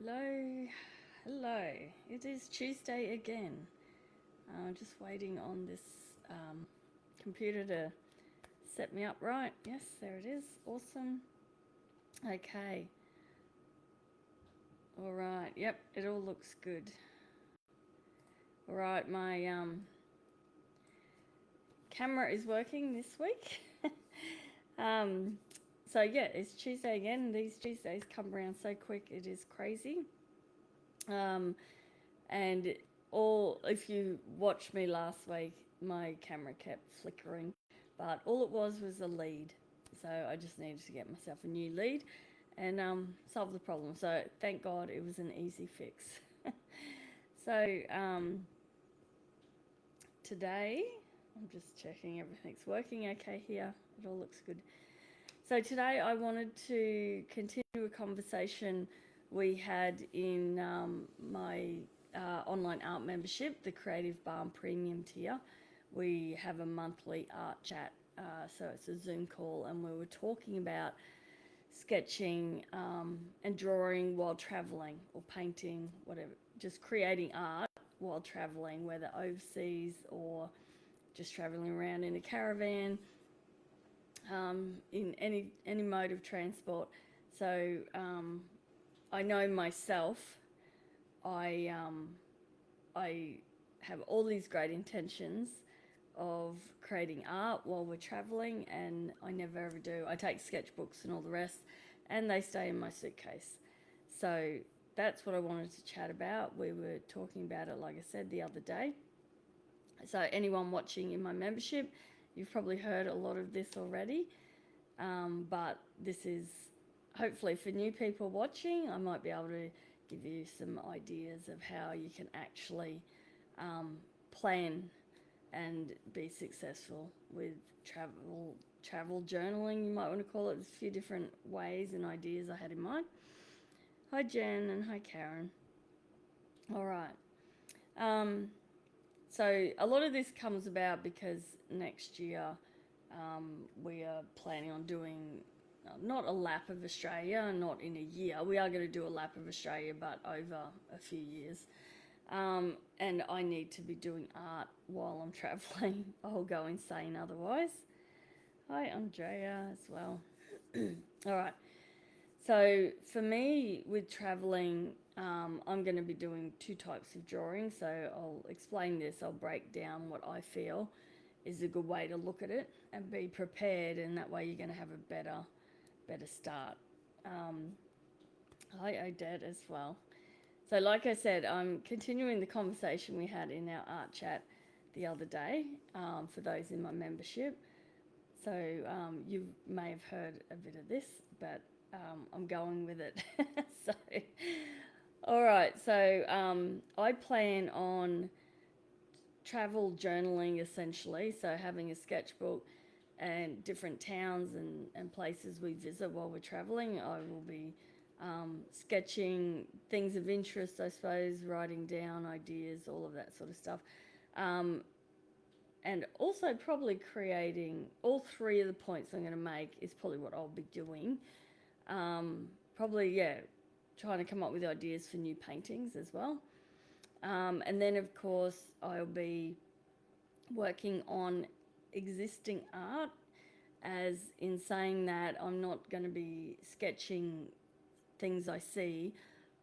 Hello, hello. It is Tuesday again. Just waiting on this computer to set me up right. Yes, there it is. Awesome. Okay. All right. Yep, it all looks good. All right, my camera is working this week. um, so yeah, it's Tuesday again. These Tuesdays come around so quick. It is crazy. And if you watched me last week, my camera kept flickering, but all it was a lead. So I just needed to get myself a new lead and solve the problem. So thank God it was an easy fix. So today, I'm just checking everything's working okay here. It all looks good. So today I wanted to continue a conversation we had in my online art membership, the Creative Barn Premium tier. We have a monthly art chat, so it's a Zoom call, and we were talking about sketching and drawing while traveling, or painting, whatever, just creating art while traveling, whether overseas or just traveling around in a caravan, in any mode of transport. So I know myself, I have all these great intentions of creating art while we're traveling, and I never ever do. I take sketchbooks and all the rest, and they stay in my suitcase. So that's what I wanted to chat about. We were talking about it, like I said, the other day. So anyone watching in my membership, you've probably heard a lot of this already, but this is hopefully for new people watching. I might be able to give you some ideas of how you can actually plan and be successful with travel journaling, you might want to call it. There's a few different ways and ideas I had in mind. Hi Jen and hi Karen. All right. So a lot of this comes about because next year we are planning on doing not a lap of Australia, not in a year. We are going to do a lap of Australia, but over a few years. And I need to be doing art while I'm traveling. I'll go insane otherwise. Hi, Andrea, as well. All right. So for me, with traveling, I'm going to be doing two types of drawing. So I'll explain this. I'll break down what I feel is a good way to look at it and be prepared, and that way you're going to have a better start. Hi, Odette, as well. So, like I said, I'm continuing the conversation we had in our art chat the other day, for those in my membership. So, you may have heard a bit of this, but I'm going with it. So, all right. So, I plan on travel journaling essentially. So, having a sketchbook and different towns and places we visit while we're traveling. I will be sketching things of interest, I suppose, writing down ideas, all of that sort of stuff. And also probably creating all three of the points I'm going to make is probably what I'll be doing. Probably, yeah, trying to come up with ideas for new paintings as well. And then, of course, I'll be working on existing art, as in saying that I'm not going to be sketching things I see.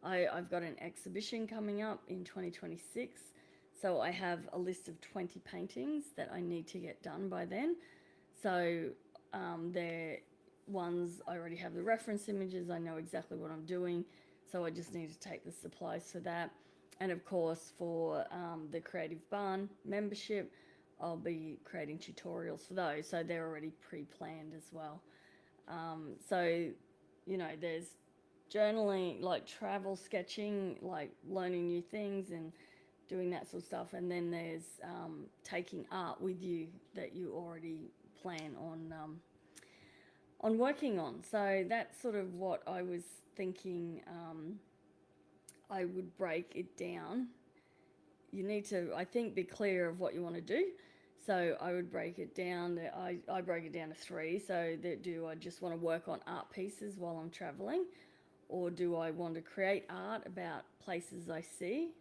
I've got an exhibition coming up in 2026, so I have a list of 20 paintings that I need to get done by then. So they're ones I already have the reference images, I know exactly what I'm doing, so I just need to take the supplies for that. And of course, for the Creative Barn membership, I'll be creating tutorials for those, so they're already pre-planned as well. So, there's journaling, like travel sketching, like learning new things and doing that sort of stuff. And then there's taking art with you that you already plan on working on. So that's sort of what I was thinking. I would break it down. You need to, I think, be clear of what you want to do. So I would break it down. I break it down to three. So do I just want to work on art pieces while I'm traveling? Or do I want to create art about places I see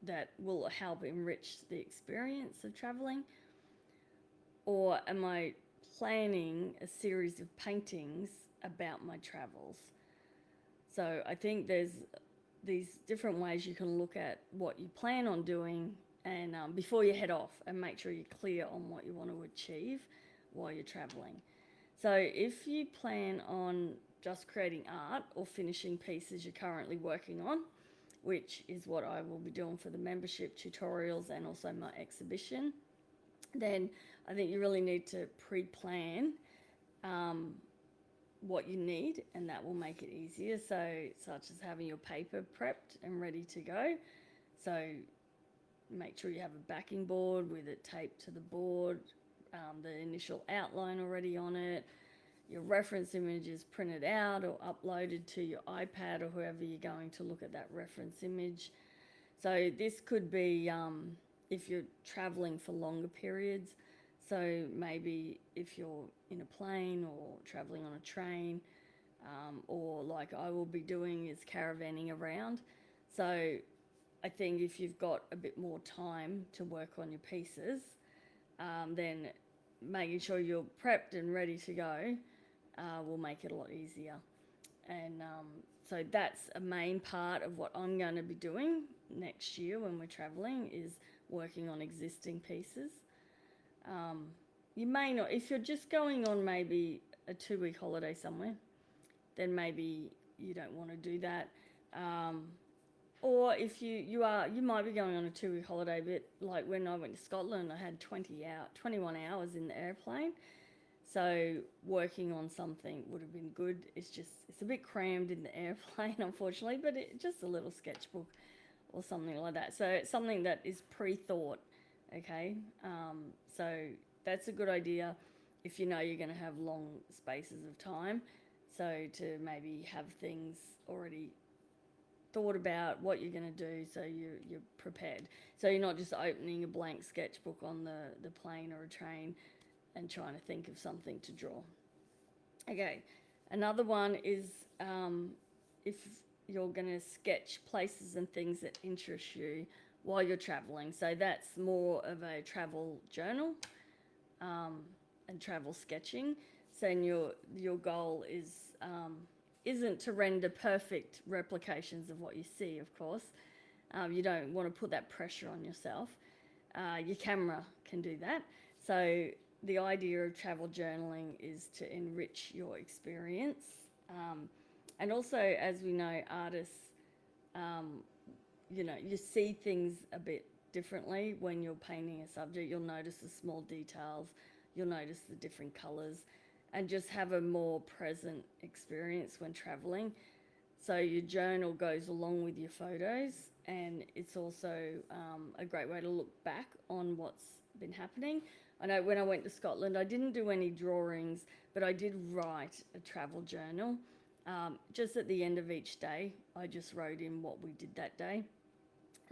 that will help enrich the experience of traveling? Or am I planning a series of paintings about my travels? So I think there's these different ways you can look at what you plan on doing and before you head off, and make sure you're clear on what you want to achieve while you're traveling. So if you plan on just creating art or finishing pieces you're currently working on, which is what I will be doing for the membership tutorials and also my exhibition, then I think you really need to pre-plan what you need, and that will make it easier. So, such as having your paper prepped and ready to go. So, make sure you have a backing board with it taped to the board, the initial outline already on it, your reference images printed out or uploaded to your iPad or whoever you're going to look at that reference image. So this could be if you're traveling for longer periods. So maybe if you're in a plane or traveling on a train, or like I will be doing is caravanning around. So I think if you've got a bit more time to work on your pieces, then making sure you're prepped and ready to go will make it a lot easier. And so that's a main part of what I'm going to be doing next year when we're traveling, is working on existing pieces. You may not, if you're just going on maybe a 2-week holiday somewhere, then maybe you don't want to do that. Or if you might be going on a 2-week holiday, but like when I went to Scotland, I had 21 hours in the airplane. So working on something would have been good. It's a bit crammed in the airplane, unfortunately, but just a little sketchbook or something like that. So it's something that is pre-thought, okay? So that's a good idea if you know you're going to have long spaces of time. So to maybe have things already thought about what you're going to do, so you're prepared. So you're not just opening a blank sketchbook on the plane or a train and trying to think of something to draw. Okay, another one is if you're going to sketch places and things that interest you while you're traveling. So that's more of a travel journal and travel sketching. So your goal isn't to render perfect replications of what you see, of course. You don't want to put that pressure on yourself. Your camera can do that. So the idea of travel journaling is to enrich your experience. And also, as we know, artists, you see things a bit differently when you're painting a subject. You'll notice the small details, you'll notice the different colours, and just have a more present experience when traveling. So your journal goes along with your photos, and it's also a great way to look back on what's been happening. I know when I went to Scotland, I didn't do any drawings, but I did write a travel journal. Just at the end of each day, I just wrote in what we did that day.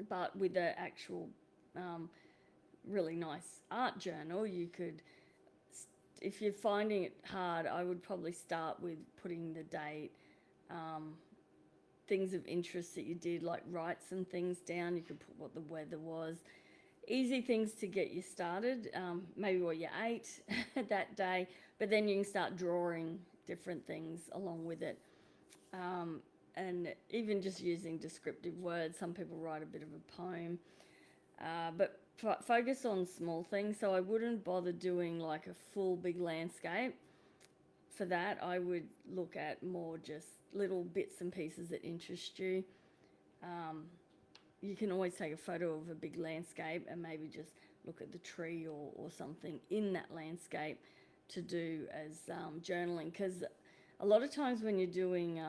But with the actual really nice art journal, you could, if you're finding it hard, I would probably start with putting the date, things of interest that you did, like write some things down. You could put what the weather was. Easy things to get you started, maybe what you ate that day, but then you can start drawing different things along with it. And even just using descriptive words. Some people write a bit of a poem, but focus on small things. So I wouldn't bother doing like a full big landscape. For that, I would look at more just little bits and pieces that interest you. You can always take a photo of a big landscape and maybe just look at the tree or something in that landscape to do as journaling. Because a lot of times when you're doing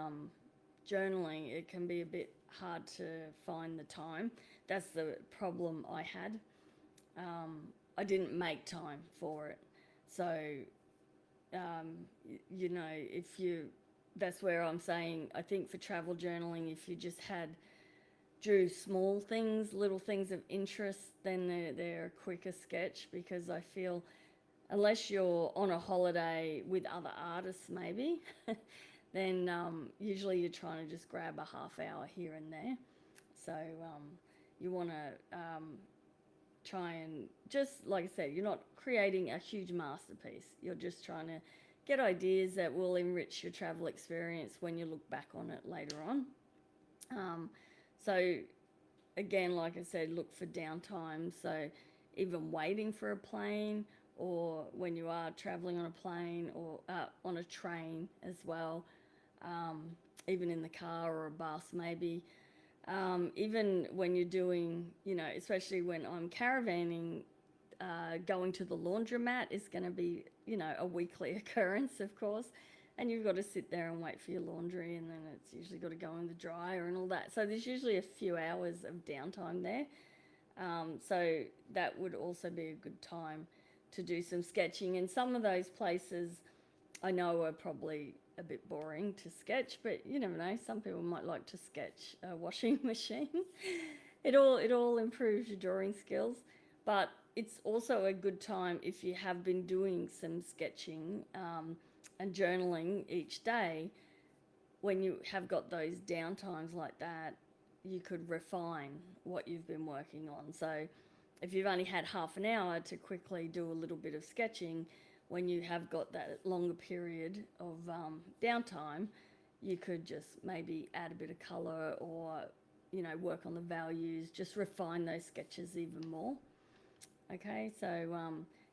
journaling, it can be a bit hard to find the time. That's the problem I had. I didn't make time for it. So, that's where I'm saying, I think for travel journaling, if you just drew small things, little things of interest, then they're a quicker sketch, because I feel unless you're on a holiday with other artists maybe, then usually you're trying to just grab a half hour here and there. So you want to try and just, like I said, you're not creating a huge masterpiece. You're just trying to get ideas that will enrich your travel experience when you look back on it later on. So again, like I said, look for downtime. So even waiting for a plane, or when you are traveling on a plane or on a train as well, even in the car or a bus maybe. Even when you're doing, especially when I'm caravanning, going to the laundromat is going to be, a weekly occurrence, of course. And you've got to sit there and wait for your laundry, and then it's usually got to go in the dryer and all that. So there's usually a few hours of downtime there. So that would also be a good time to do some sketching. And some of those places I know are probably a bit boring to sketch, but you never know. Some people might like to sketch a washing machine. It all improves your drawing skills, but it's also a good time if you have been doing some sketching and journaling each day. When you have got those downtimes like that, you could refine what you've been working on. So if you've only had half an hour to quickly do a little bit of sketching, when you have got that longer period of downtime, you could just maybe add a bit of colour, or work on the values, just refine those sketches even more. Okay, so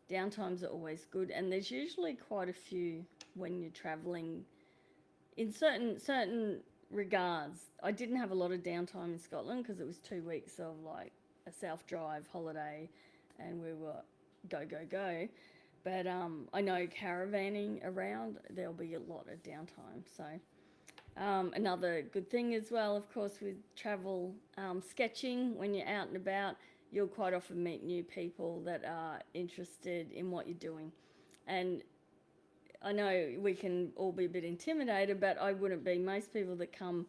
downtimes are always good, and there's usually quite a few when you're travelling in certain regards. I didn't have a lot of downtime in Scotland because it was 2 weeks of like a self-drive holiday, and we were go. But I know caravanning around, there'll be a lot of downtime. So another good thing as well, of course, with travel sketching, when you're out and about, you'll quite often meet new people that are interested in what you're doing. And I know we can all be a bit intimidated, but I wouldn't be. Most people that come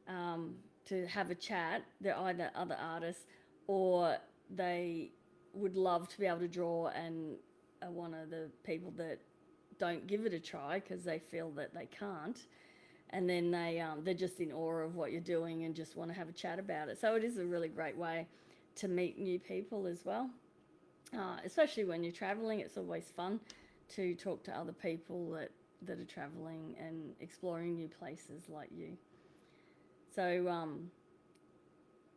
to have a chat, they're either other artists, or they would love to be able to draw, and are one of the people that don't give it a try because they feel that they can't. And then they're just in awe of what you're doing and just want to have a chat about it. So it is a really great way to meet new people as well. Especially when you're traveling, it's always fun to talk to other people that are traveling and exploring new places like you. So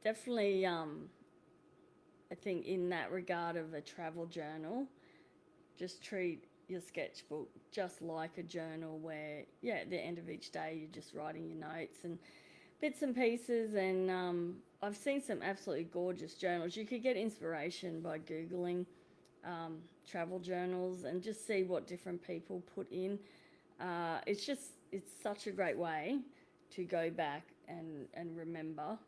definitely, I think in that regard of a travel journal, just treat your sketchbook just like a journal where, at the end of each day, you're just writing your notes and bits and pieces. And I've seen some absolutely gorgeous journals. You could get inspiration by Googling travel journals and just see what different people put in. It's such a great way to go back and remember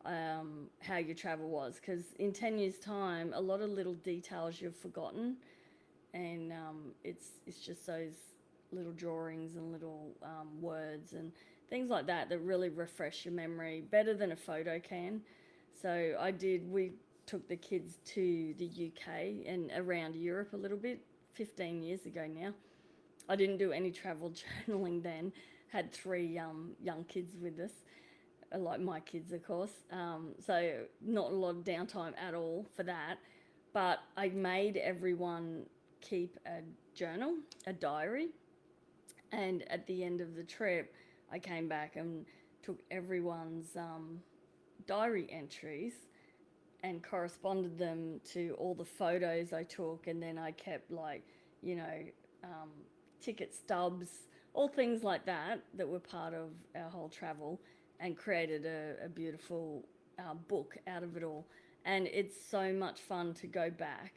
how your travel was, because in 10 years' time, a lot of little details you've forgotten, and it's just those little drawings and little words and things like that really refresh your memory better than a photo can. So we took the kids to the UK and around Europe a little bit 15 years ago now. I didn't do any travel journaling then, had 3 young kids with us, like my kids, of course. So not a lot of downtime at all for that. But I made everyone keep a journal, a diary. And at the end of the trip, I came back and took everyone's diary entries and corresponded them to all the photos I took. And then I kept ticket stubs, all things like that were part of our whole travel, and created a beautiful book out of it all. And it's so much fun to go back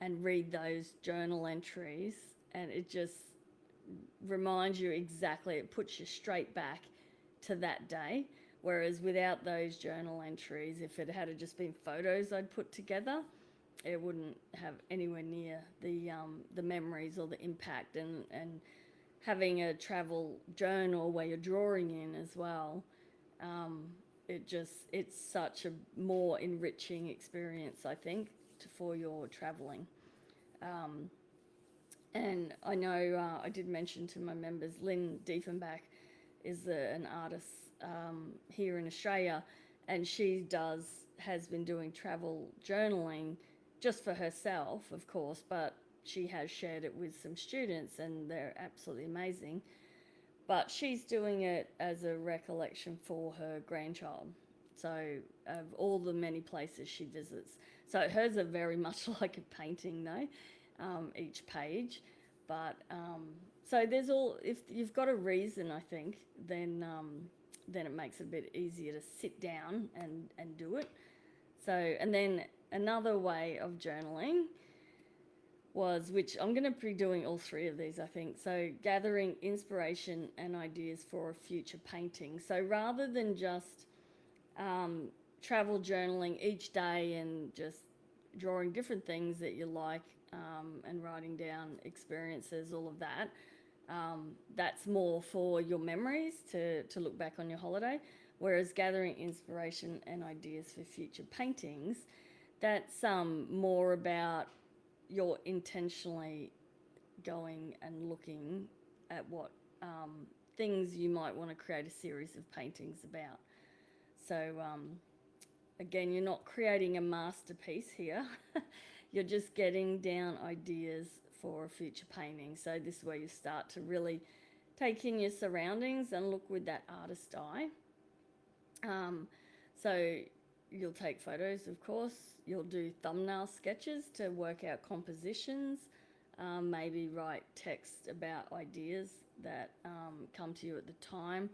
and read those journal entries, and it just reminds you exactly, it puts you straight back to that day. Whereas without those journal entries, if it had just been photos I'd put together, it wouldn't have anywhere near the memories or the impact. And having a travel journal where you're drawing in as well, it's such a more enriching experience, I think, for your traveling. And I know I did mention to my members, Lynn Diefenbach is an artist here in Australia, and has been doing travel journaling just for herself, of course, but she has shared it with some students, and they're absolutely amazing. But she's doing it as a recollection for her grandchild. So, of all the many places she visits. So, hers are very much like a painting, though, each page. But so there's if you've got a reason, I think, then it makes it a bit easier to sit down and do it. So, and then another way of journaling was, which I'm going to be doing all three of these, I think. So, gathering inspiration and ideas for a future painting. So, rather than just travel journaling each day and just drawing different things that you like and writing down experiences, all of that, that's more for your memories to look back on your holiday. Whereas gathering inspiration and ideas for future paintings, that's more about you're intentionally going and looking at what things you might want to create a series of paintings about. So again, you're not creating a masterpiece here. You're just getting down ideas for a future painting. So this is where you start to really take in your surroundings and look with that artist eye. So you'll take photos, of course. You'll do thumbnail sketches to work out compositions. Maybe write text about ideas that come to you at the time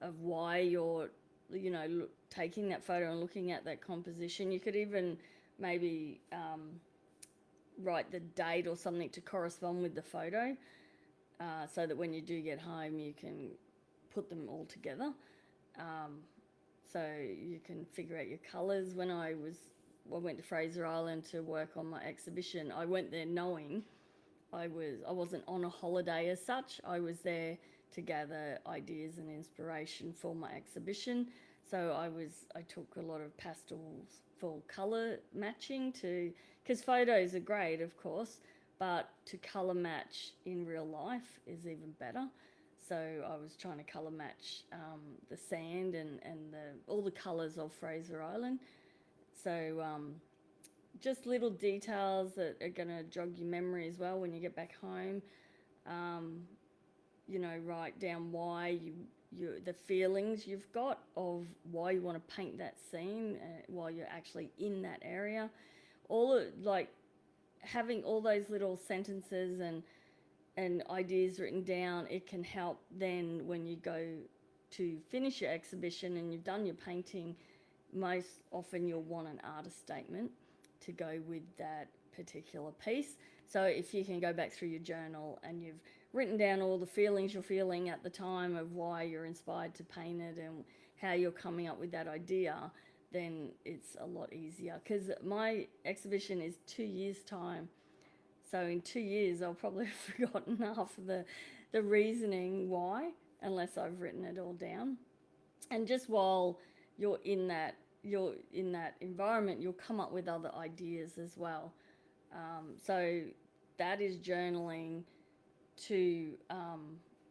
of why you're, taking that photo and looking at that composition. You could even maybe write the date or something to correspond with the photo, so that when you do get home, you can put them all together. So you can figure out your colours. When I went to Fraser Island to work on my exhibition, I went there knowing I wasn't on a holiday as such. I was there to gather ideas and inspiration for my exhibition. So I took a lot of pastels for colour matching because photos are great, of course, but to colour match in real life is even better. So I was trying to colour match the sand and all the colours of Fraser Island. So just little details that are going to jog your memory as well when you get back home. Write down why the feelings you've got of why you want to paint that scene while you're actually in that area. Having all those little sentences and ideas written down, it can help then when you go to finish your exhibition and you've done your painting. Most often you'll want an artist statement to go with that particular piece. So if you can go back through your journal and you've written down all the feelings you're feeling at the time of why you're inspired to paint it and how you're coming up with that idea, then it's a lot easier. Because my exhibition is 2 years' time. So in 2 years, I'll probably have forgotten half of the reasoning why, unless I've written it all down. And just while you're in that environment, you'll come up with other ideas as well. So that is journaling to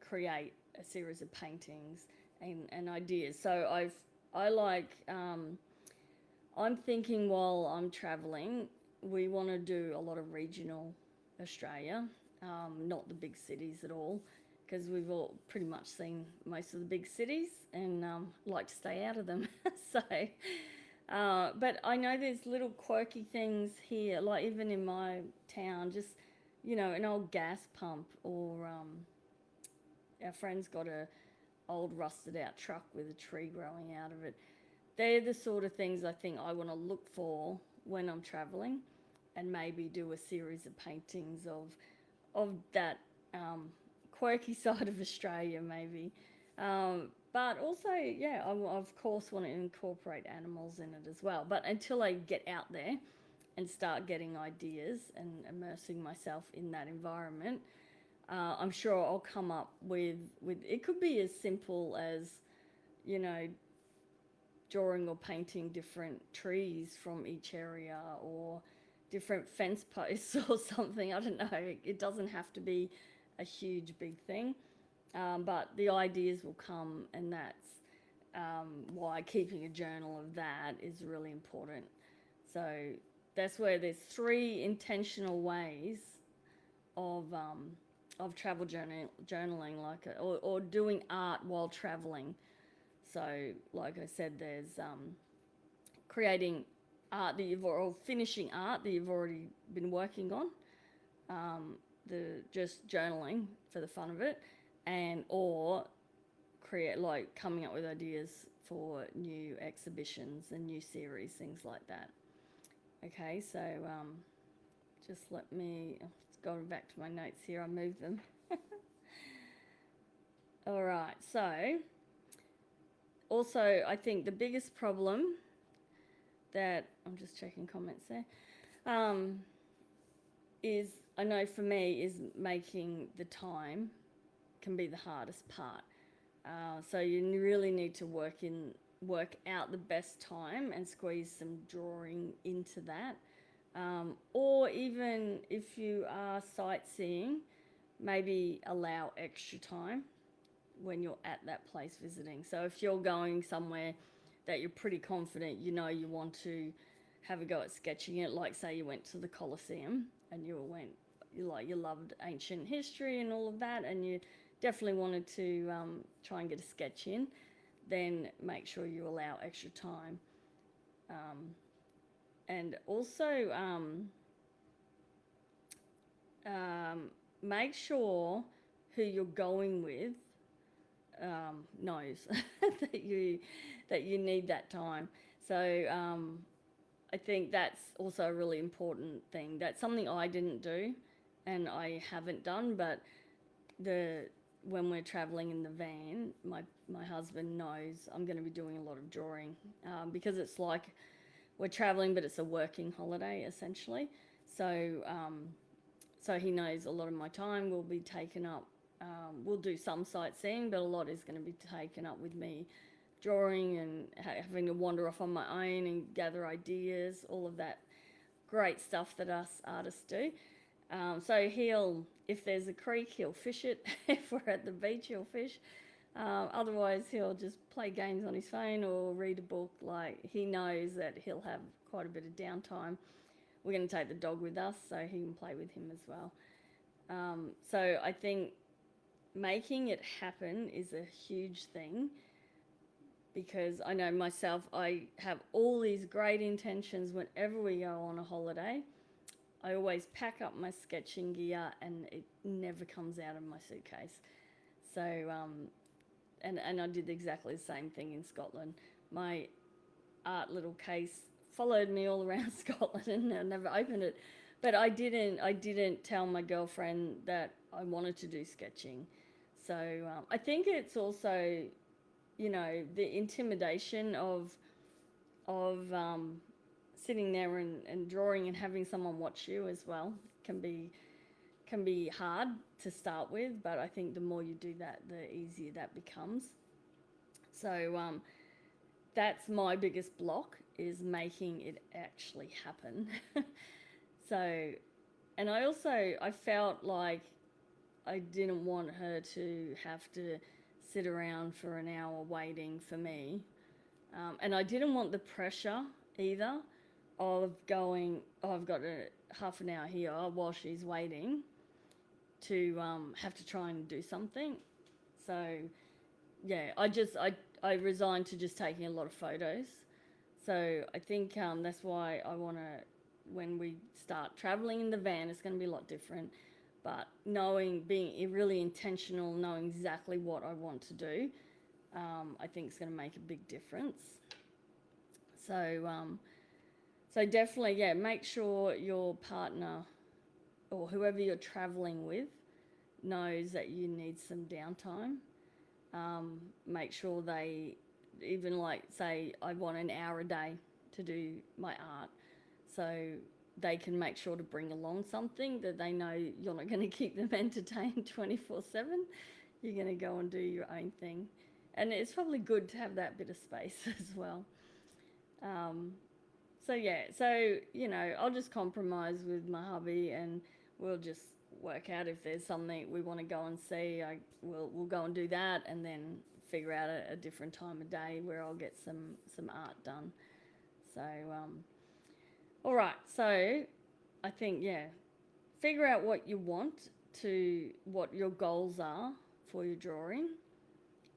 create a series of paintings and ideas. So I'm thinking while I'm traveling, we want to do a lot of regional Australia, not the big cities at all, because we've all pretty much seen most of the big cities and like to stay out of them. So, but I know there's little quirky things here, like even in my town, just, an old gas pump, or our friend's got a old rusted out truck with a tree growing out of it. They're the sort of things I think I want to look for when I'm traveling, and maybe do a series of paintings of that quirky side of Australia, maybe. But also, I of course want to incorporate animals in it as well. But until I get out there and start getting ideas and immersing myself in that environment, I'm sure I'll come up with it could be as simple as, drawing or painting different trees from each area, or different fence posts or something. I don't know. It doesn't have to be a huge big thing. But the ideas will come, and that's why keeping a journal of that is really important. So that's where there's 3 intentional ways of travel journaling, like or doing art while traveling. So, like I said, there's creating art that or finishing art that you've already been working on, the just journaling for the fun of it, and or create like coming up with ideas for new exhibitions and new series, things like that. Okay, so just let me go back to my notes here. I moved them. All right, so also I think the biggest problem that I'm just checking comments there is, I know for me, is making the time can be the hardest part. So you really need to work out the best time and squeeze some drawing into that. Or even if you are sightseeing, maybe allow extra time when you're at that place visiting. So if you're going somewhere that you're pretty confident you want to have a go at sketching it, like say you went to the Colosseum and you loved ancient history and all of that, and you definitely wanted to try and get a sketch in, then make sure you allow extra time. And also make sure who you're going with knows that you need that time. So I think that's also a really important thing. That's something I didn't do and I haven't done, but when we're traveling in the van, my husband knows I'm going to be doing a lot of drawing because it's like we're traveling, but it's a working holiday essentially. So so he knows a lot of my time will be taken up. We'll do some sightseeing, but a lot is going to be taken up with me drawing and having to wander off on my own and gather ideas, all of that great stuff that us artists do. So if there's a creek, he'll fish it. If we're at the beach, he'll fish. Otherwise, he'll just play games on his phone or read a book. Like, he knows that he'll have quite a bit of downtime. We're going to take the dog with us so he can play with him as well. So I think making it happen is a huge thing, because I know myself, I have all these great intentions whenever we go on a holiday. I always pack up my sketching gear and it never comes out of my suitcase. So, and I did exactly the same thing in Scotland. My art little case followed me all around Scotland and I never opened it. But I didn't tell my girlfriend that I wanted to do sketching. So I think it's also, the intimidation of sitting there and drawing and having someone watch you as well can be hard to start with, but I think the more you do that, the easier that becomes. So that's my biggest block, is making it actually happen. So, and I felt like I didn't want her to have to sit around for an hour waiting for me. And I didn't want the pressure either of going, I've got a half an hour here while she's waiting to have to try and do something. So, yeah, I resigned to just taking a lot of photos. So I think that's why I want to, when we start traveling in the van, it's going to be a lot different. But being really intentional, knowing exactly what I want to do, I think it's going to make a big difference. So, so definitely, yeah, make sure your partner or whoever you're traveling with knows that you need some downtime. Make sure they, even like say, I want an hour a day to do my art. So they can make sure to bring along something that they know you're not going to keep them entertained 24/7. You're going to go and do your own thing. And it's probably good to have that bit of space as well. So yeah, so I'll just compromise with my hubby and we'll just work out if there's something we want to go and see. We'll go and do that, and then figure out a different time of day where I'll get some art done. So all right, so I think, yeah, figure out what you want, what your goals are for your drawing,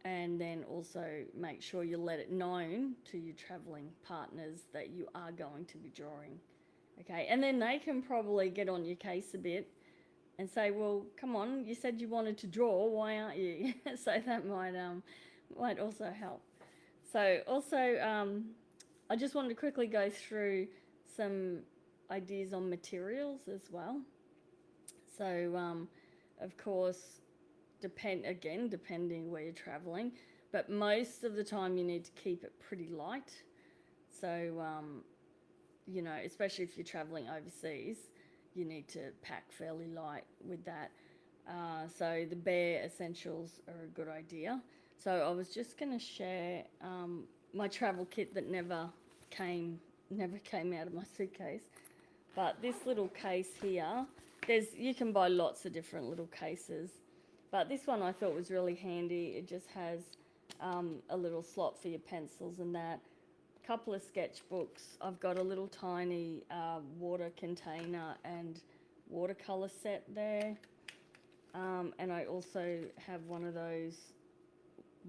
and then also make sure you let it known to your traveling partners that you are going to be drawing. Okay, and then they can probably get on your case a bit and say, well, come on, you said you wanted to draw, why aren't you? So that might also help. So also, I just wanted to quickly go through some ideas on materials as well. So, of course, depending where you're traveling, but most of the time you need to keep it pretty light. So, especially if you're traveling overseas, you need to pack fairly light with that. So the bare essentials are a good idea. So I was just going to share my travel kit that never came out of my suitcase. But this little case here, you can buy lots of different little cases. But this one I thought was really handy. It just has a little slot for your pencils and that. A couple of sketchbooks. I've got a little tiny water container and watercolour set there. And I also have one of those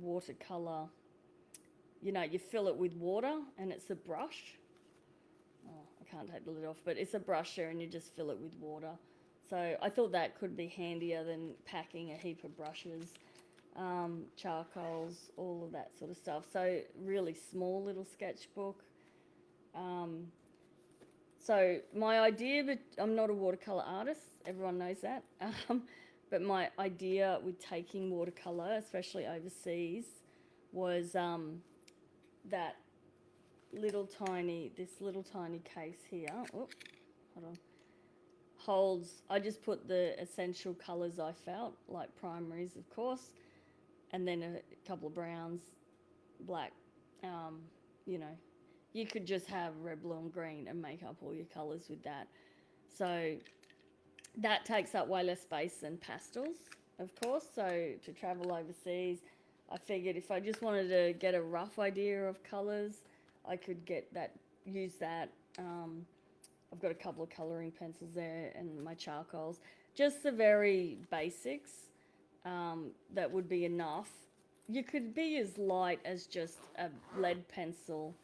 watercolour, you fill it with water and it's a brush. Oh, I can't take the lid off, but it's a brusher and you just fill it with water. So I thought that could be handier than packing a heap of brushes, charcoals, all of that sort of stuff. So really small little sketchbook. So my idea, but I'm not a watercolour artist, everyone knows that. But my idea with taking watercolour, especially overseas, was this little tiny case here. Oh, hold on. I just put the essential colours I felt, like primaries, of course, and then a couple of browns, black. You could just have red, blue, and green and make up all your colours with that. So that takes up way less space than pastels, of course. So to travel overseas, I figured if I just wanted to get a rough idea of colours, I could use that. I've got a couple of colouring pencils there and my charcoals. Just the very basics, that would be enough. You could be as light as just a lead pencil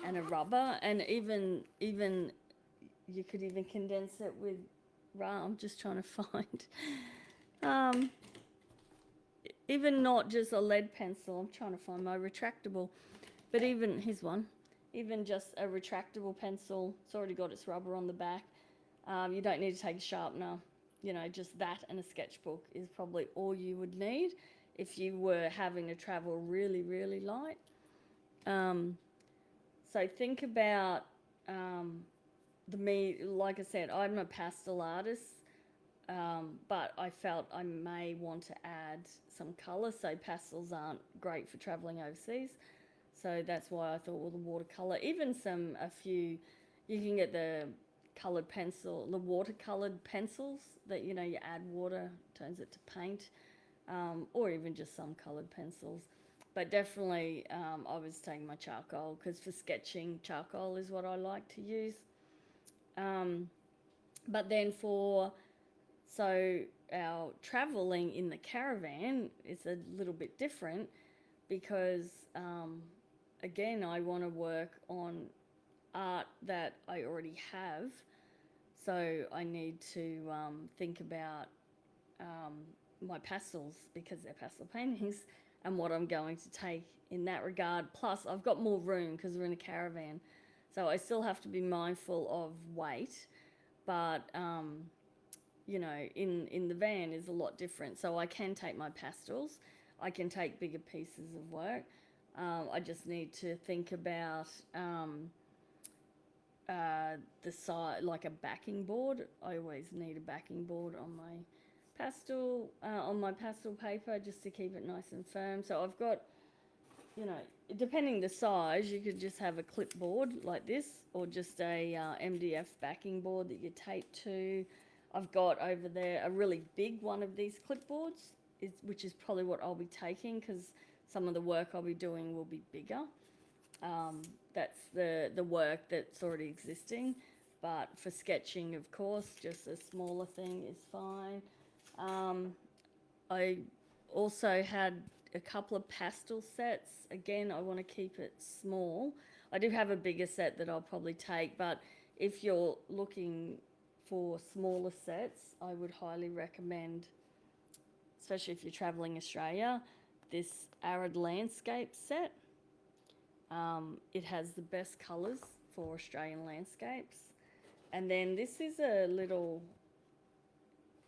and a rubber, and even you could even condense it with I'm just trying to find even not just a lead pencil. I'm trying to find my retractable, but here's one. Even just a retractable pencil, it's already got its rubber on the back. You don't need to take a sharpener. Just that and a sketchbook is probably all you would need if you were having to travel really, really light. So think about like I said, I'm a pastel artist, but I felt I may want to add some colour, so pastels aren't great for travelling overseas. So that's why I thought, well, the watercolour, even a few, you can get the watercoloured pencils that, you add water, turns it to paint, or even just some coloured pencils. But definitely I was taking my charcoal, because for sketching, charcoal is what I like to use. But then our travelling in the caravan is a little bit different, because again, I want to work on art that I already have. So I need to think about my pastels, because they're pastel paintings, and what I'm going to take in that regard. Plus, I've got more room because we're in a caravan. So I still have to be mindful of weight. But, in the van is a lot different. So I can take my pastels. I can take bigger pieces of work. I just need to think about the side, like a backing board. I always need a backing board on my pastel paper, just to keep it nice and firm. So I've got, depending the size, you could just have a clipboard like this, or just a MDF backing board that you tape to. I've got over there a really big one of these clipboards, which is probably what I'll be taking because some of the work I'll be doing will be bigger. That's the work that's already existing. But for sketching, of course, just a smaller thing is fine. I also had a couple of pastel sets. Again, I want to keep it small. I do have a bigger set that I'll probably take, but if you're looking for smaller sets, I would highly recommend, especially if you're traveling Australia, this arid landscape set. It has the best colours for Australian landscapes. And then this is a little,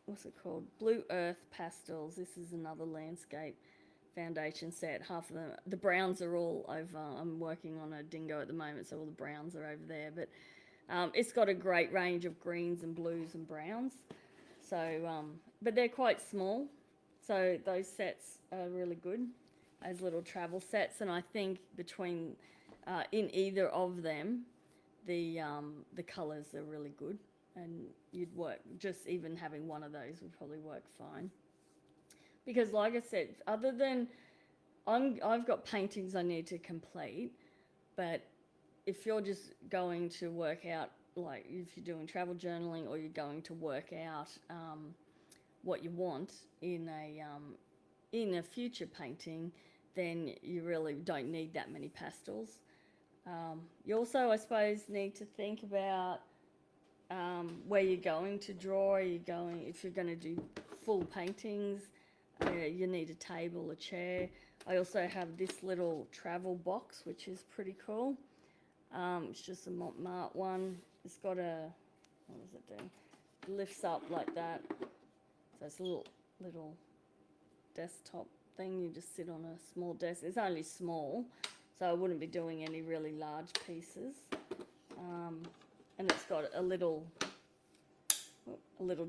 what's it called? Blue Earth Pastels. This is another landscape foundation set. Half of them, the browns are all over. I'm working on a dingo at the moment, so all the browns are over there. But it's got a great range of greens and blues and browns. So, but they're quite small. So those sets are really good as little travel sets. And I think between, in either of them, the colours are really good. And you'd work, just even having one of those would probably work fine. Because like I said, other than I've got paintings I need to complete, but if you're just going to work out, like if you're doing travel journaling or you're going to work out what you want in a future painting, then you really don't need that many pastels. You also, I suppose, need to think about where you're going to draw. If you're going to do full paintings, you need a table, a chair. I also have this little travel box, which is pretty cool. It's just a Montmartre one. It's got a, what does it do? It lifts up like that. So it's a little desktop thing. You just sit on a small desk. It's only small, so I wouldn't be doing any really large pieces. And it's got a little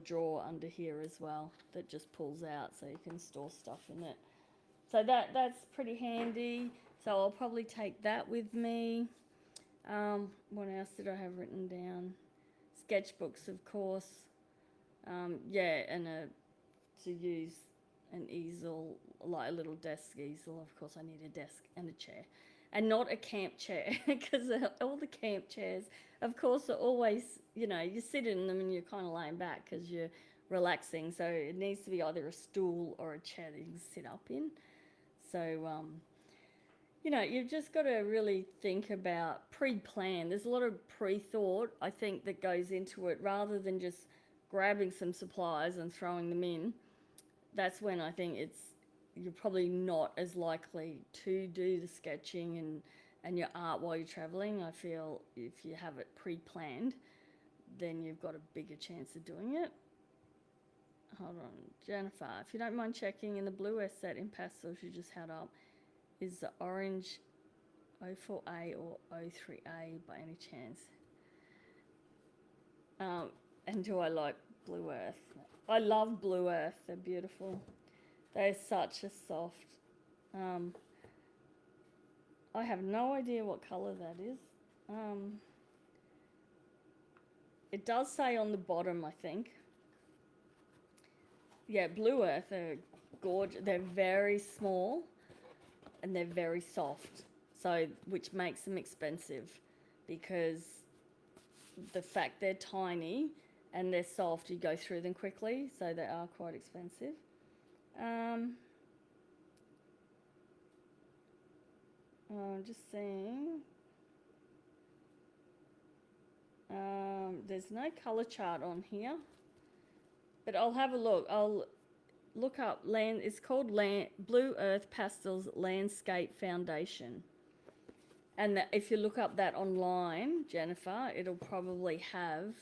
drawer under here as well that just pulls out, so you can store stuff in it. So that's pretty handy. So I'll probably take that with me. What else did I have written down? Sketchbooks, of course. Yeah, and to use an easel, like a little desk easel. Of course, I need a desk and a chair, and not a camp chair, because all the camp chairs, of course, are always, you sit in them and you're kind of laying back because you're relaxing. So it needs to be either a stool or a chair that you can sit up in. So, you've just got to really think about pre-plan. There's a lot of pre-thought, I think, that goes into it, rather than just grabbing some supplies and throwing them in. That's when I think you're probably not as likely to do the sketching and your art while you're traveling. I feel if you have it pre-planned, then you've got a bigger chance of doing it. Hold on, Jennifer, if you don't mind checking, in the blue S set in pastels you just held up, is the orange 04A or 03A by any chance? And do I like Blue Earth? I love Blue Earth. They're beautiful. They're such a soft. I have no idea what colour that is. It does say on the bottom, I think. Yeah, Blue Earth. They're gorgeous. They're very small and they're very soft. So, which makes them expensive, because the fact they're tiny and they're soft, you go through them quickly, so they are quite expensive. I'm just seeing. There's no colour chart on here, but I'll have a look. I'll look up it's called Blue Earth Pastels Landscape Foundation. And if you look up that online, Jennifer, it'll probably have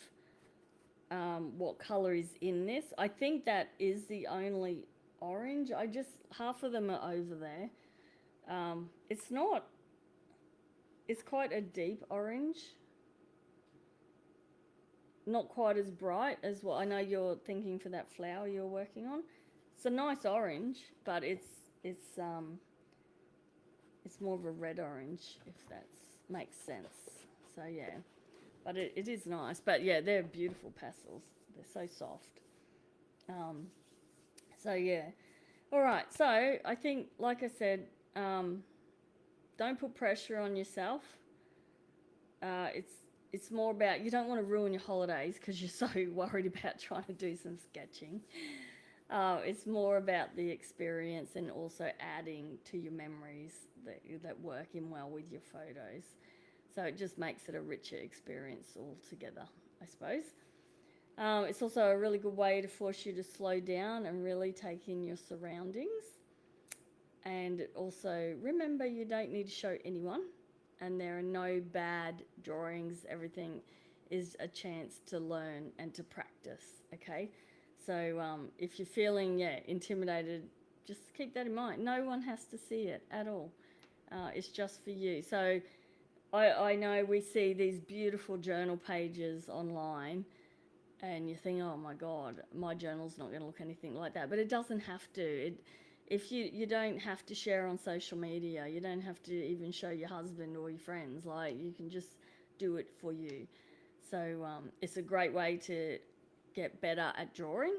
what colour is in this. I think that is the only orange. Half of them are over there. It's quite a deep orange. Not quite as bright as what I know you're thinking for that flower you're working on. It's a nice orange, but it's more of a red orange, if that makes sense. So yeah, but it is nice. But yeah, they're beautiful pastels. They're so soft. So yeah. All right. So I think, like I said, don't put pressure on yourself. It's more about, you don't want to ruin your holidays because you're so worried about trying to do some sketching. It's more about the experience and also adding to your memories that work in well with your photos. So it just makes it a richer experience altogether, I suppose. It's also a really good way to force you to slow down and really take in your surroundings. And also remember, you don't need to show anyone, and there are no bad drawings. Everything is a chance to learn and to practice, okay? So if you're feeling, intimidated, just keep that in mind. No one has to see it at all. It's just for you. So I know we see these beautiful journal pages online, and you think, oh my God, my journal's not going to look anything like that. But it doesn't have to. If you don't have to share on social media, you don't have to even show your husband or your friends. Like, you can just do it for you. So it's a great way to get better at drawing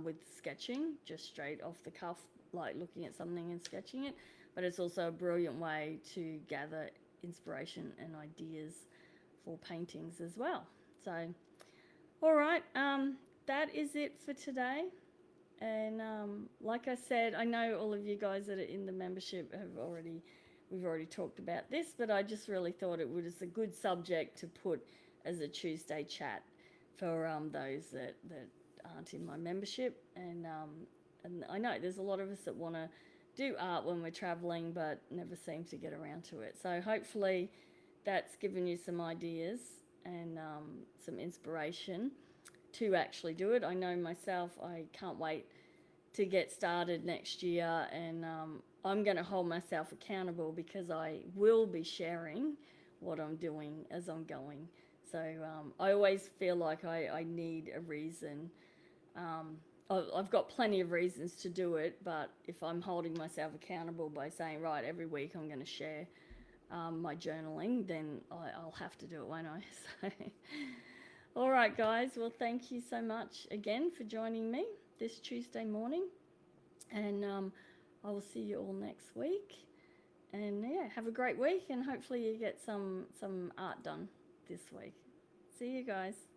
with sketching, just straight off the cuff, like looking at something and sketching it. But it's also a brilliant way to gather inspiration and ideas for paintings as well. So, all right, that is it for today. And like I said, I know all of you guys that are in the membership we've already talked about this, but I just really thought it was a good subject to put as a Tuesday chat for those that aren't in my membership. And I know there's a lot of us that want to do art when we're traveling, but never seem to get around to it. So hopefully that's given you some ideas and some inspiration to actually do it. I know myself, I can't wait to get started next year, and I'm going to hold myself accountable because I will be sharing what I'm doing as I'm going. So I always feel like I need a reason. I've got plenty of reasons to do it, but if I'm holding myself accountable by saying, right, every week I'm going to share my journaling, then I'll have to do it, won't I? So, all right, guys. Well, thank you so much again for joining me this Tuesday morning. And I will see you all next week. And yeah, have a great week, and hopefully you get some art done this week. See you guys.